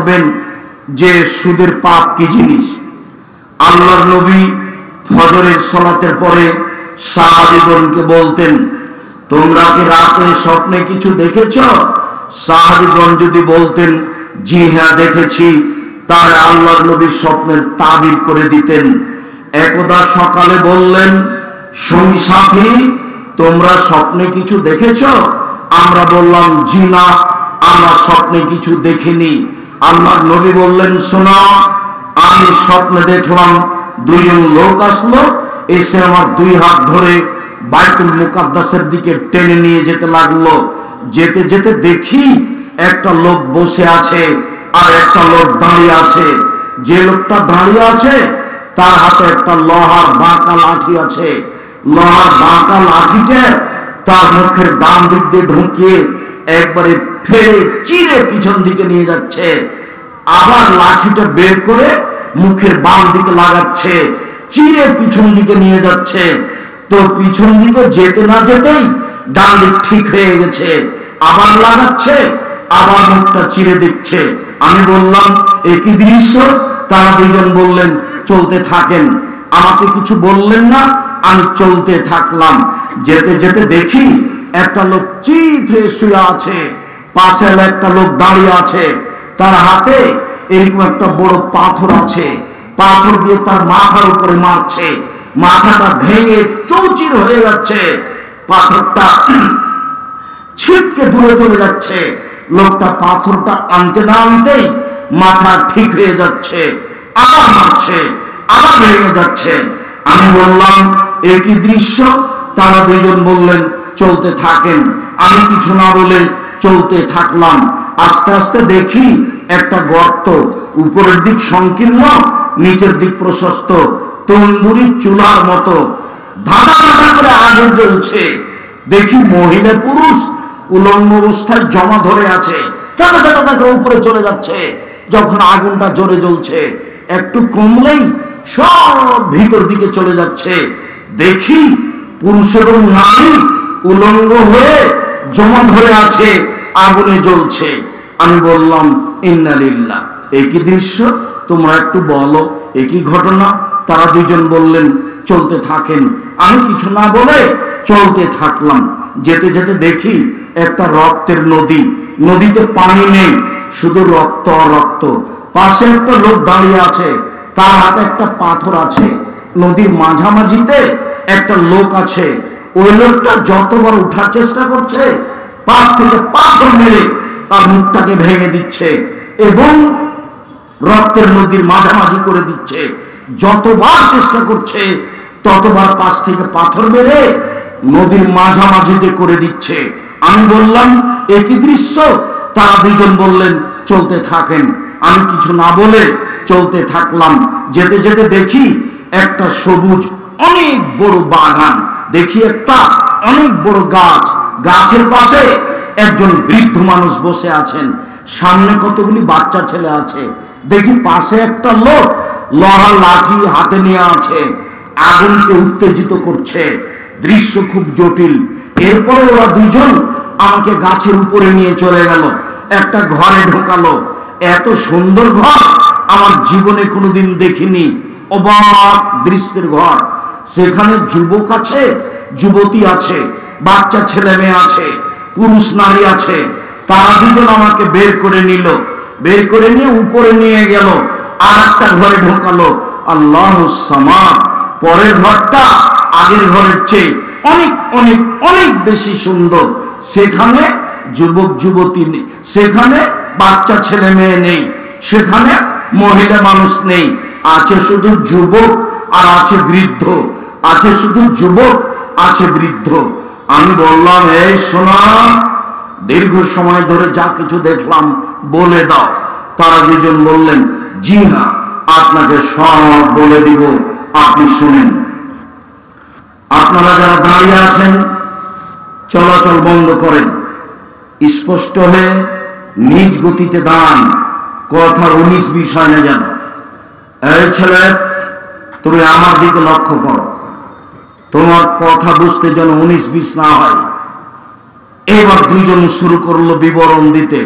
করবেন যে সুদের পাপ কি জিনিস। আল্লাহর নবী ফজরের সালাতের পরে সাহাবীগণকে বলতেন, তোমরা কি রাতে স্বপ্নে কিছু দেখেছ? সাহাবীগণ যদি বলতেন জি হ্যাঁ দেখেছি, তার আল্লাহর নবী স্বপ্নের তাবির করে দিতেন। একদা সকালে বললেন, সঙ্গী সাথী তোমরা স্বপ্নে কিছু দেখেছ? আমরা বললাম জি না, আমরা স্বপ্নে কিছু দেখিনি। আল্লাহর নবী বললেন, শোনো, আমি স্বপ্নে দেখলাম দুইজন লোক আসলো, এসে আমার দুই হাত ধরে বাইতুল মুকাদ্দাসের দিকে টেনে নিয়ে যেতে লাগলো। যেতে যেতে দেখি একটা লোক বসে আছে আর একটা লোক দাঁড়িয়ে আছে। যে লোকটা দাঁড়িয়ে আছে তার হাতে একটা লোহার বাঁকা লাঠি আছে। লোহার বাঁকা লাঠিটা তার মুখের ডান দিক দিয়ে ঢুকিয়ে একবারে ফেলে চিরে পিছন দিকে নিয়ে যাচ্ছে। আবার লাঠিটা বের করে মুখের বাম দিকে লাগাচ্ছে, চিরে পিছন দিকে নিয়ে যাচ্ছে। তো পিছন দিকে যেতে না যেতেই ডান দিক ঠিক হয়ে গেছে, আবার লাগাচ্ছে, আবার মুখটা চিরে দিচ্ছে। আমি বললাম একই দৃশ্য। তারা দুজন বললেন চলতে থাকেন। আমাকে কিছু বললেন না, আমি চলতে থাকলাম। যেতে যেতে দেখি একটা লোক চিত হয়ে শুয়ে আছে, পাশে একটা লোক দাঁড়িয়ে আছে, তার হাতে এরকম একটা বড় পাথর আছে। পাথর দিয়ে তার মাথার উপরে মারছে, মাথাটা ভেঙে চৌচির হয়ে যাচ্ছে, পাথরটা ছিটকে দূরে চলে যাচ্ছে। লোকটা পাথরটা আনতে না আনতেই মাথা ঠিক হয়ে যাচ্ছে, আবার মারছে, আবার ভেঙে যাচ্ছে। আমি বললাম একই দৃশ্য। তারা দুইজন বললেন চলতে থাকেন। আমি কিছু না বলে চলতে থাকলাম। আস্তে আস্তে দেখি একটা গর্ত, উপরের দিক সংকীর্ণ, নিচের দিক প্রশস্ত, তন্দুরি চুলার মতো ধাঁধা ধাঁধা করে আগুন জ্বলছে। দেখি মহিলা পুরুষ উলঙ্গ অবস্থায় জমা ধরে আছে, ধাঁধা ধাঁধা ধাঁধা উপরে চলে যাচ্ছে। যখন আগুনটা জোরে জ্বলছে, একটু কমলেই সব ভিতর দিকে চলে যাচ্ছে। দেখি পুরুষ এবং নারী উলঙ্গ হয়ে জমা ধরে আছে, আগুনে জ্বলছে। আমি বললাম ইন্না লিল্লাহ, একই দৃশ্য, তোমরা একটু বলো একই ঘটনা। তারা দুজন বললেন চলতে থাকেন। আমি কিছু না বলে চলতে থাকলাম। যেতে যেতে দেখি একটা রক্তের নদী, নদীতে পানি নেই, শুধু রক্ত আর রক্ত। পাশে একটা লোক দাঁড়িয়ে আছে, তার হাতে একটা পাথর আছে। নদীর মাঝামাঝিতে একটা লোক আছে। ওই লোকটা যতবার উঠার চেষ্টা করছে, পাশ থেকে পাথর মেরে তার মুখটাকে ভেঙে দিচ্ছে এবং রক্তের নদীর মাঝামাঝি করে দিচ্ছে। যতবার চেষ্টা করছে ততবার পাশ থেকে পাথর মেরে নদীর মাঝামাঝিতে করে দিচ্ছে। আমি বললাম একই দৃশ্য। তারা দুজন বললেন চলতে থাকেন। আমি কিছু না বলে চলতে থাকলাম। যেতে যেতে দেখি একটা সবুজ অনেক বড় বাগান, দেখি একটা অনেক বড় গাছ, গাছের পাশে একজন বৃদ্ধ মানুষ বসে আছেন, সামনে কতগুলি বাচ্চা ছেলে আছে। দেখি পাশে একটা লোক লোহার লাঠি হাতে নিয়ে আছে, আগুনকে উত্তেজিত করছে। দৃশ্য খুব জটিল। এরপরে ওরা দুজন আমাকে গাছের উপরে নিয়ে চলে গেল, একটা ঘরে ঢোকালো। এত সুন্দর ঘর আমার জীবনে কোনোদিন দেখিনি, অবাক দৃশ্যের ঘর। সেখানে যুবক আছে, যুবতী আছে, বাচ্চা ছেলে মেয়ে আছে, পুরুষ নারী আছে। তারা দুজন আমাকে বের করে নিল, বের করে নিয়ে উপরে নিয়ে গেল, আর একটা ঘরে ঢোকালো। আল্লাহুস সামাদ। পরের ঘরটা আগের ঘরের চেয়ে অনেক অনেক অনেক বেশি সুন্দর। সেখানে যুবক যুবতী নেই, সেখানে বাচ্চা ছেলে মেয়ে নেই, সেখানে মহিলা মানুষ নেই, আছে শুধু যুবক আর আছে বৃদ্ধ, আছে শুধু যুবক, আছে বৃদ্ধ। আমি বললাম এই শোনা, দীর্ঘ সময় ধরে যা কিছু দেখলাম বলে দাও। তারা দুজন বললেন জি হ্যাঁ, আপনাকে সব বলে দিব, আপনি শুনেন। আপনারা যারা দাঁড়িয়ে আছেন চলাচল বন্ধ করেন, স্পষ্ট হয়ে নিজ গতিতে দাঁড়ান, কথা 19-20 হয় না যেন। এই ছেলে, তুমি আমার দিকে লক্ষ্য করো, তোমার কথা বুঝতে যেন 19-20 না হয়। এবার দুইজন শুরু করলো বিবরণ দিতে।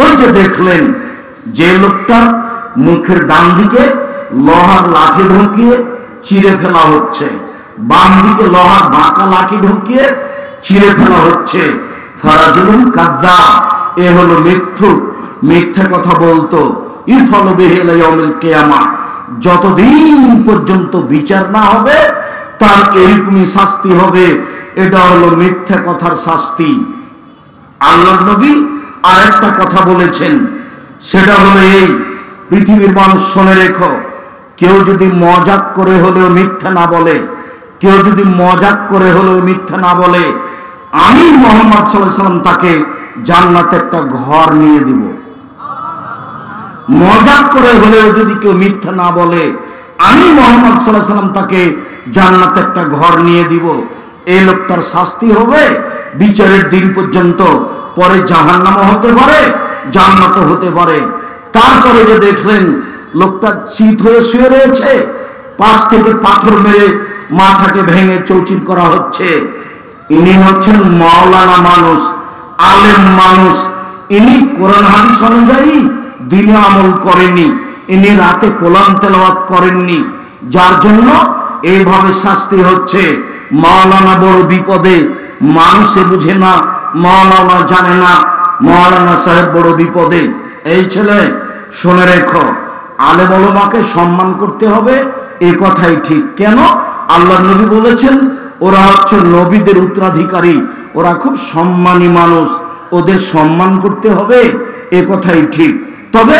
ওই যে দেখলেন যে লোকটার মুখের ডান দিকে লোহার লাঠি ঢুকিয়ে চিরে ফেলা হচ্ছে, বাম দিকে লোহার বাঁকা লাঠি ঢুকিয়ে চিরে ফেলা হচ্ছে। ফারাজুলুন কাযযাব, এ হলো মিথ্যুক, মিথ্যা কথা বলতো। ইফালু বিহি ইলা ইয়াউমিল কিয়ামা, যতদিন পর্যন্ত বিচার না হবে তার এরকমই শাস্তি হবে। এটা হলো মিথ্যা কথার শাস্তি। আল্লাহর নবী আরেকটা কথা বলেছেন, সেটা হলো এই, পৃথিবীর মানুষ শুনে রেখো, কেউ যদি মজাক করে হলেও মিথ্যা না বলে, কেউ যদি মজাক করে হলেও মিথ্যা না বলে, আমি মুহাম্মদ সাল্লাল্লাহু আলাইহি ওয়াসাল্লাম তাকে জান্নাতে একটা ঘর নিয়ে দিব। মজাক করে হলেও যদি কেউ মিথ্যা না বলে, আমি মুহাম্মদ সাল্লাল্লাহু আলাইহি ওয়াসাল্লাম তাকে জান্নাতে একটা ঘর নিয়ে দিব। এই লোকটার শাস্তি হবে বিচারের দিন পর্যন্ত, পরে জাহান্নামও হতে পারে, জান্নাতও হতে পারে। তারপরে যে দেখলেন লোকটা চিত হয়ে শুয়ে রয়েছে, পাশ থেকে পাথর মেরে মাথাকে ভেঙে চৌচির করা হচ্ছে। ইনি হচ্ছেন মাওলানা মানুষ, আলেম মানুষ। ইনি কোরআন হাদিস অনুযায়ী দিনে আমল করেননি, ইনি রাতে কোরআন তেলাওয়াত করেননি, যার জন্য এইভাবে শাস্তি হচ্ছে। মাওলানা বড় বিপদে, মানুষে বুঝে না, মাওলানা জানে না, মাওলানা সাহেব বড় বিপদে। এই ছেলে শুনে রেখো, আলেম ওলামাকে সম্মান করতে হবে, এ কথাই ঠিক। কেন? আল্লাহর নবী বলেছেন ওরা হচ্ছে নবীদের উত্তরাধিকারী, ওরা খুব সম্মানী মানুষ, ওদের সম্মান করতে হবে, এ কথাই ঠিক। তবে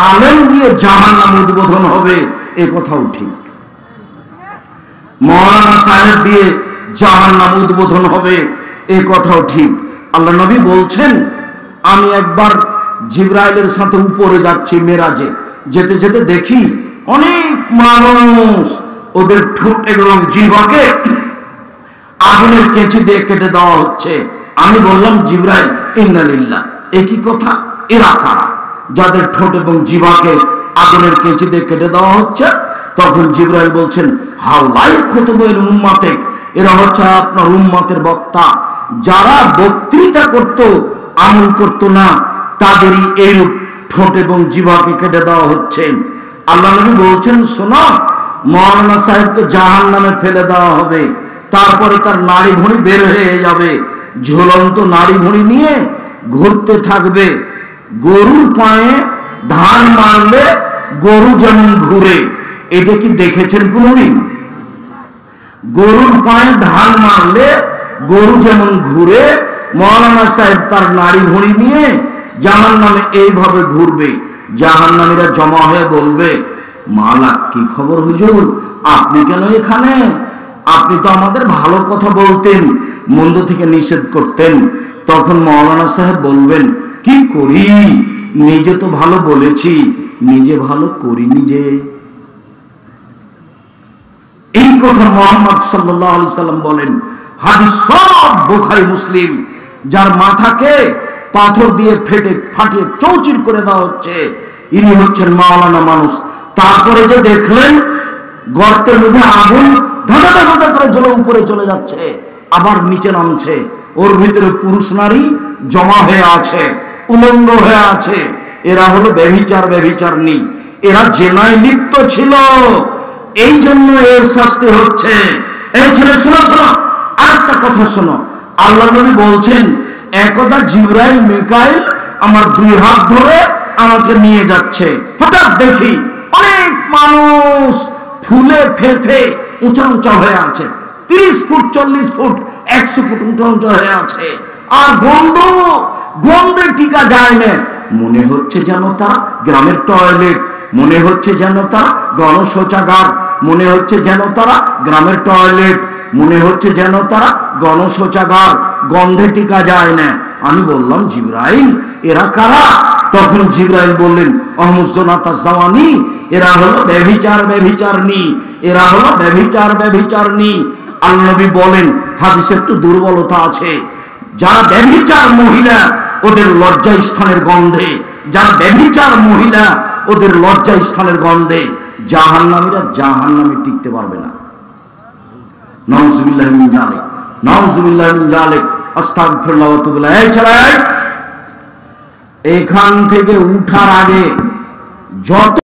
আলেম দিয়ে জাহান্নাম উদ্বোধন হবে, এ কথাও ঠিক। মাওলানা সাহেব দিয়ে জাহান্নাম উদ্বোধন হবে, এ কথাও ঠিক। আল্লাহ নবী বলছেন, আমি একবার জিবরাইলের সাথে উপরে যাচ্ছি মেরাজে, যেতে যেতে দেখি অনেক মানুষ ওদের ঠোঁট এবং জিহ্বাকে আগুনের কেঁচি দিয়ে কেটে দেওয়া হচ্ছে। আমি বললাম, জিবরাইল, ইন্না লিল্লাহ, এ কি কথা? এরা কারা যাদের ঠোঁট এবং জিহ্বাকে আগুনের কেঁচি দিয়ে কেটে দেওয়া হচ্ছে? তখন জিবরাইল বলছেন, হাউলাই খুতুবুল উম্মাতিক, এরা হচ্ছে আপনার উম্মতের বক্তা। যারা বক্তৃতা করত, আমল করত না, তাদেরই এইরূপ ঠোঁট এবং জিহ্বাকে কেটে দেওয়া হচ্ছে। আল্লাহ নবী বলছেন, শোনো, মাওলানা সাহেবকে জাহান্নামে ফেলে দেওয়া হবে, তারপরে তার নাড়ি ভুঁড়ি বের হয়ে যাবে, ঝুলন্ত নাড়ি ভুঁড়ি নিয়ে ঘুরতে থাকবে। গরুর পায়ে ধান মারলে গরু যেমন ঘুরে, এটা কি দেখেছেন কোনদিন? গরুর পায়ে ধান মারলে গরু যেমন ঘুরে, মাওলানা সাহেব তার নাড়ি ভুঁড়ি নিয়ে জাহান্নামে এইভাবে ঘুরবে। জাহান্নামীরা জমা হয়ে বলবে, মালা, কি খবর হুজুর, আপনি কেন এখানে? আপনি তো আমাদের ভালো কথা বলতেন, মন্দ থেকে নিষেধ করতেন। তখন মাওলানা সাহেব বলবেন, কি করি, নিজে তো ভালো বলেছি, নিজে ভালো করিনি যে। এই কথা মুহাম্মদ সাল্লাল্লাহু আলাইহি সাল্লাম বলেন, হাদিস সব বুখারী মুসলিম। যার মাথাকে পাথর দিয়ে ফাটিয়ে চৌচির করে দেওয়া হচ্ছে, ইনি হচ্ছেন মাওলানা মানুষ। তারপরে যে দেখলেন গর্তের মধ্যে আগুন ধাঁধা ধাঁধা করে জ্বলে উপরে চলে যাচ্ছে, আবার নিচে নামছে, ওর ভিতরে পুরুষ নারী জমা হয়ে আছে, উলঙ্গ হয়ে আছে। এরা হলো ব্যভিচারনী, এরা জেনায় লিপ্ত ছিল, এই জন্য এর শাস্তি হচ্ছে। এই ছেলে শোনো, আরেকটা কথা শোনো। আল্লাহ নবী বলছেন, একদা জিবরাইল মিকাইল আমার দুই হাত ধরে আমাকে নিয়ে যাচ্ছে, হঠাৎ দেখি অনেক মানুষ ফুলে ফেঁপে উঁচা উঁচা হয়ে আছে, 30 ফুট 40 ফুট 100 ফুট উঁচা উঁচা হয়ে আছে, আর গন্ধে টিকা যায় না। মনে হচ্ছে যেন তারা গ্রামের টয়লেট, মনে হচ্ছে যেন তারা গণশৌচাগার, মনে হচ্ছে যেন তারা গ্রামের টয়লেট, মনে হচ্ছে যেন তারা গণশৌচাগার, গন্ধে টিকা যায় না। আমি বললাম, জিবরাইল, এরা কারা? তখন জিবরাইল বললেন, অহমুজ্জনাতা জাওয়ানি, এরা হলো ব্যভিচারনী, এরা হলো ব্যভিচারনী। আল্লাহ নবী বলেন, হাদিসে একটু দুর্বলতা আছে, যারা ব্যভিচার মহিলা ওদের লজ্জা স্থানের গন্ধে, যারা ব্যভিচার মহিলা ওদের লজ্জা স্থানের গন্ধে জাহান্নামীরা জাহান্নামে টিকতে পারবে না। নাউযুবিল্লাহি মিন যালিক, নাউযুবিল্লাহি মিন যালিক, আস্তাগফিরুল্লাহ ওয়া আতুবু ইলাইহি। এখান থেকে উঠার আগে যত